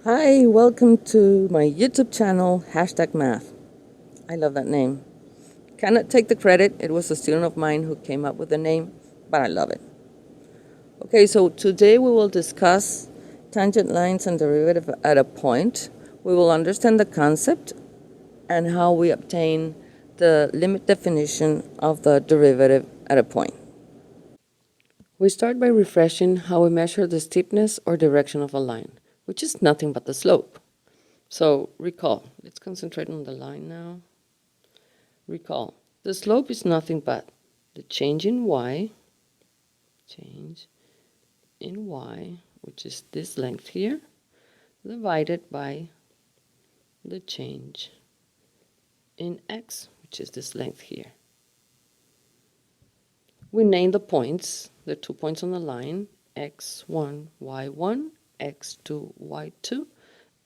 Hi, welcome to my YouTube channel, Hashtag Math. I love that name. Cannot take the credit, it was a student of mine who came up with the name, but I love it. Okay, so today we will discuss tangent lines and derivative at a point. We will understand the concept and how we obtain the limit definition of the derivative at a point. We start by refreshing how we measure the steepness or direction of a line, which is nothing but the slope. So recall, let's concentrate on the line now. Recall, the slope is nothing but the change in y, which is this length here, divided by the change in x, which is this length here. We name the points, the 2 points on the line, x1, y1, x2, y2,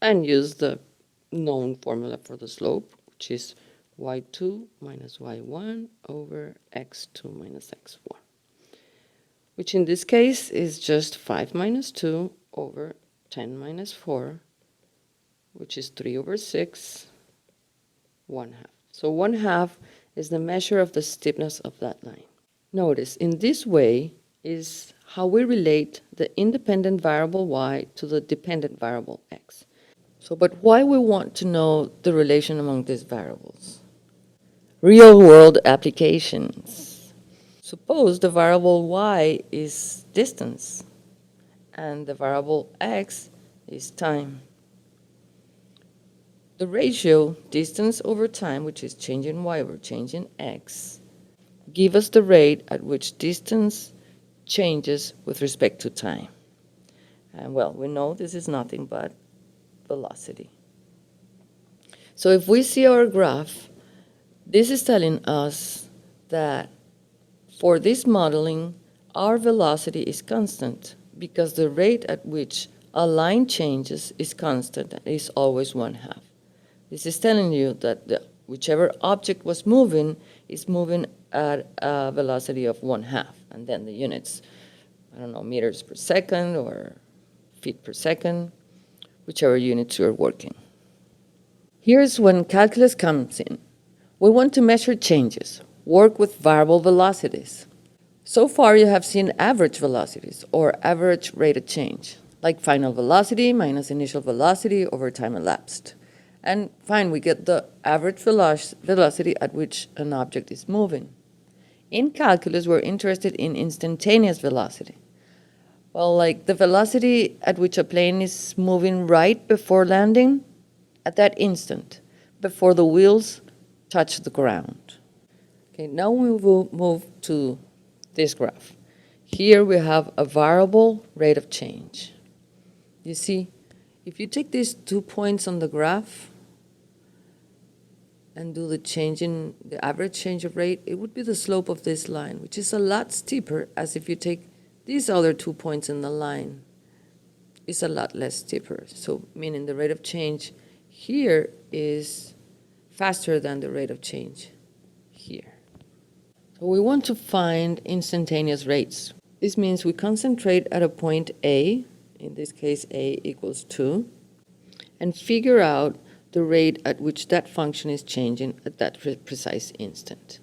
and use the known formula for the slope, which is y2 minus y1 over x2 minus x1, which in this case is just 5 minus 2 over 10 minus 4, which is 3 over 6, 1/2. So 1/2 is the measure of the steepness of that line. Notice, in this way is how we relate the independent variable y to the dependent variable x. So, but why we want to know the relation among these variables? Real-world applications. Suppose the variable y is distance and the variable x is time. The ratio distance over time, which is change in y over change in x, give us the rate at which distance changes with respect to time. And well, we know this is nothing but velocity. So if we see our graph, this is telling us that for this modeling, our velocity is constant because the rate at which a line changes is constant and is always 1/2. This is telling you that whichever object was moving is moving at a velocity of 1/2, and then the units, I don't know, meters per second or feet per second, whichever units you're working. Here's when calculus comes in. We want to measure changes, work with variable velocities. So far you have seen average velocities or average rate of change, like final velocity minus initial velocity over time elapsed. And fine, we get the average velocity at which an object is moving. In calculus, we're interested in instantaneous velocity. Well, like the velocity at which a plane is moving right before landing, at that instant, before the wheels touch the ground. Okay, now we will move to this graph. Here we have a variable rate of change. You see, if you take these 2 points on the graph and do the change in the average change of rate, it would be the slope of this line, which is a lot steeper as if you take these other 2 points in the line. It's a lot less steeper. So meaning the rate of change here is faster than the rate of change here. So we want to find instantaneous rates. This means we concentrate at a point A, in this case A equals 2, and figure out the rate at which that function is changing at that precise instant.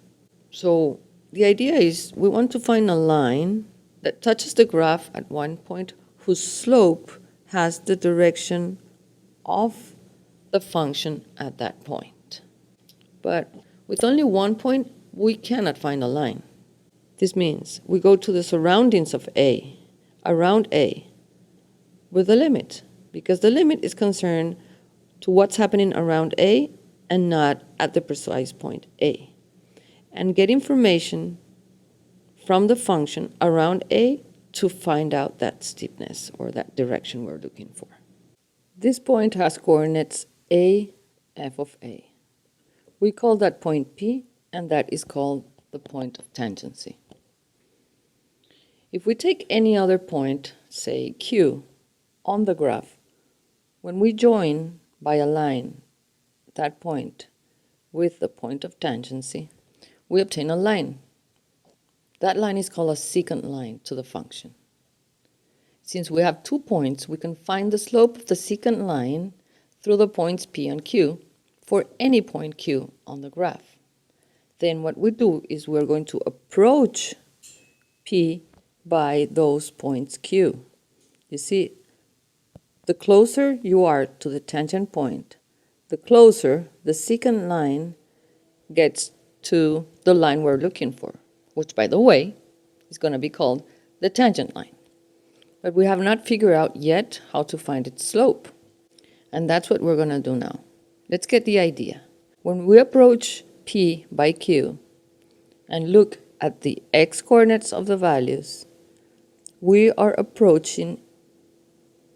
So the idea is we want to find a line that touches the graph at one point whose slope has the direction of the function at that point. But with only 1 point, we cannot find a line. This means we go to the surroundings of A, around A, with a limit, because the limit is concerned to what's happening around A and not at the precise point A, and get information from the function around A to find out that steepness or that direction we're looking for. This point has coordinates A, f of A. We call that point P, and that is called the point of tangency. If we take any other point, say Q, on the graph, when we join by a line that point with the point of tangency, we obtain a line. That line is called a secant line to the function. Since we have 2 points, we can find the slope of the secant line through the points P and Q for any point Q on the graph. Then what we do is we're going to approach P by those points Q. You see, the closer you are to the tangent point, the closer the secant line gets to the line we're looking for, which, by the way, is going to be called the tangent line. But we have not figured out yet how to find its slope. And that's what we're going to do now. Let's get the idea. When we approach P by Q and look at the x-coordinates of the values, we are approaching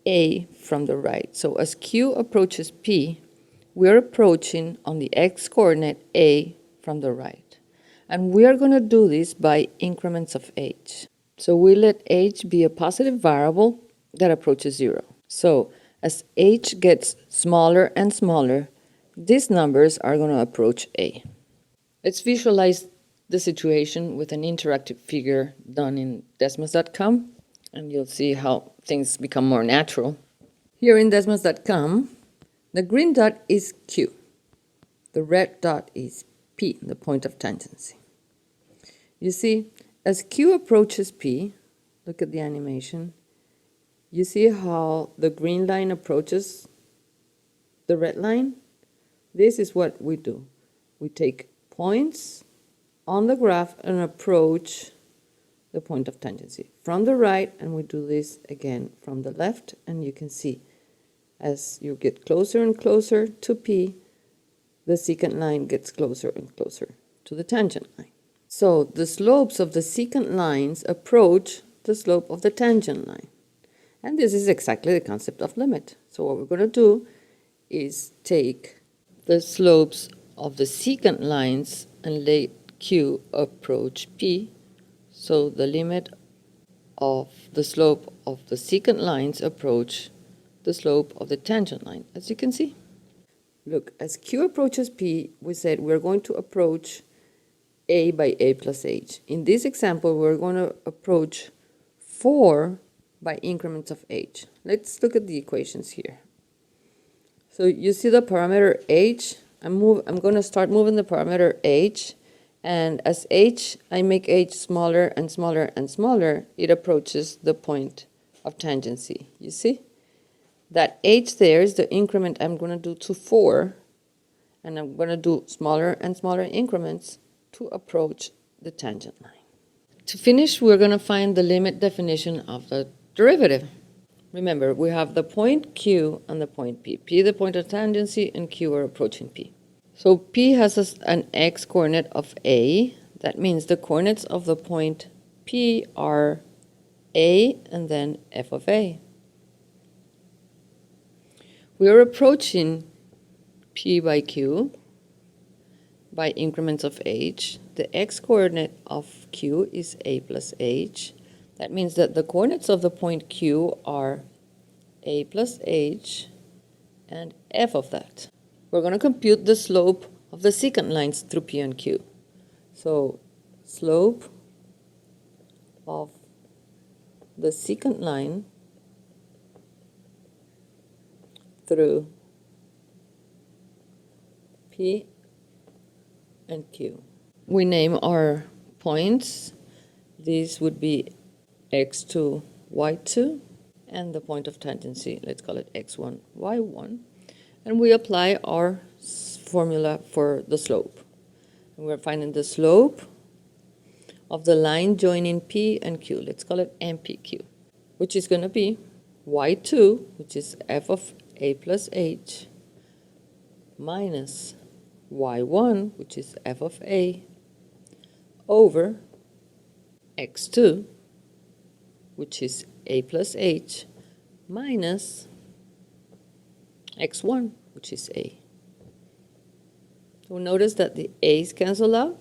A from the right. So as Q approaches P, we're approaching on the x-coordinate A from the right. And we are going to do this by increments of h. So we let h be a positive variable that approaches 0. So as h gets smaller and smaller, these numbers are going to approach A. Let's visualize the situation with an interactive figure done in Desmos.com, and you'll see how things become more natural. Here in Desmos.com, the green dot is Q. The red dot is P, the point of tangency. You see, as Q approaches P, look at the animation, you see how the green line approaches the red line? This is what we do. We take points on the graph and approach the point of tangency from the right, and we do this again from the left, and you can see as you get closer and closer to P, the secant line gets closer and closer to the tangent line. So the slopes of the secant lines approach the slope of the tangent line. And this is exactly the concept of limit. So what we're going to do is take the slopes of the secant lines and let Q approach P. So the limit of the slope of the secant lines approach the slope of the tangent line, as you can see. Look, as Q approaches P, we said we're going to approach A by A plus H. In this example, we're going to approach 4 by increments of H. Let's look at the equations here. So you see the parameter H. I'm going to start moving the parameter H, and as H, I make H smaller and smaller and smaller, it approaches the point of tangency. You see? That H there is the increment I'm going to do to 4, and I'm going to do smaller and smaller increments to approach the tangent line. To finish, we're going to find the limit definition of the derivative. Remember, we have the point Q and the point P. P the point of tangency, and Q are approaching P. So P has an x-coordinate of A. That means the coordinates of the point P are A and then f of A. We are approaching P by Q by increments of h. The x-coordinate of Q is A plus H. That means that the coordinates of the point Q are A plus H and f of that. We're going to compute the slope of the secant lines through P and Q. So slope of the secant line through P and Q. We name our points. These would be x2, y2, and the point of tangency, let's call it x1, y1. And we apply our formula for the slope. And we're finding the slope of the line joining P and Q. Let's call it MPQ, which is going to be y2, which is f of A plus H, minus y1, which is f of A, over x2, which is A plus H, minus x1, which is A. So notice that the A's cancel out,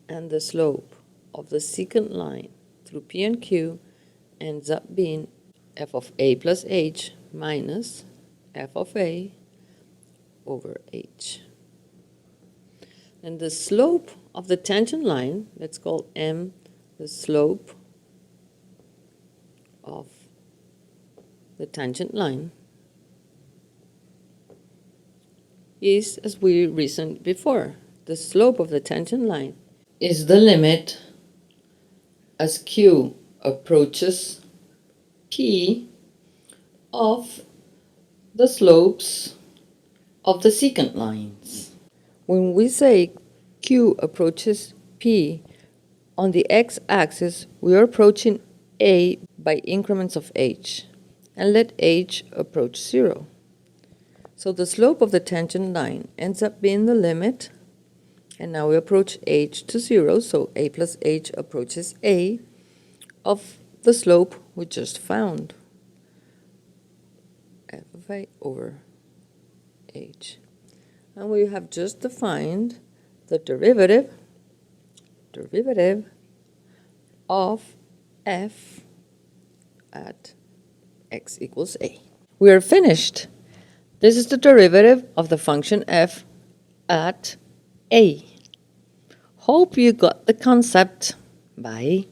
and the slope of the secant line through P and Q ends up being f of A plus H minus f of A over H. And the slope of the tangent line, let's call M the slope of the tangent line, is, as we reasoned before, the slope of the tangent line is the limit as Q approaches P of the slopes of the secant lines. When we say Q approaches P on the x-axis, we are approaching A by increments of h, and let h approach 0. So the slope of the tangent line ends up being the limit, and now we approach h to 0, so a plus h approaches a of the slope we just found, f of a over h. And we have just defined the derivative of f at x equals a. We are finished. This is the derivative of the function f at a. Hope you got the concept. Bye.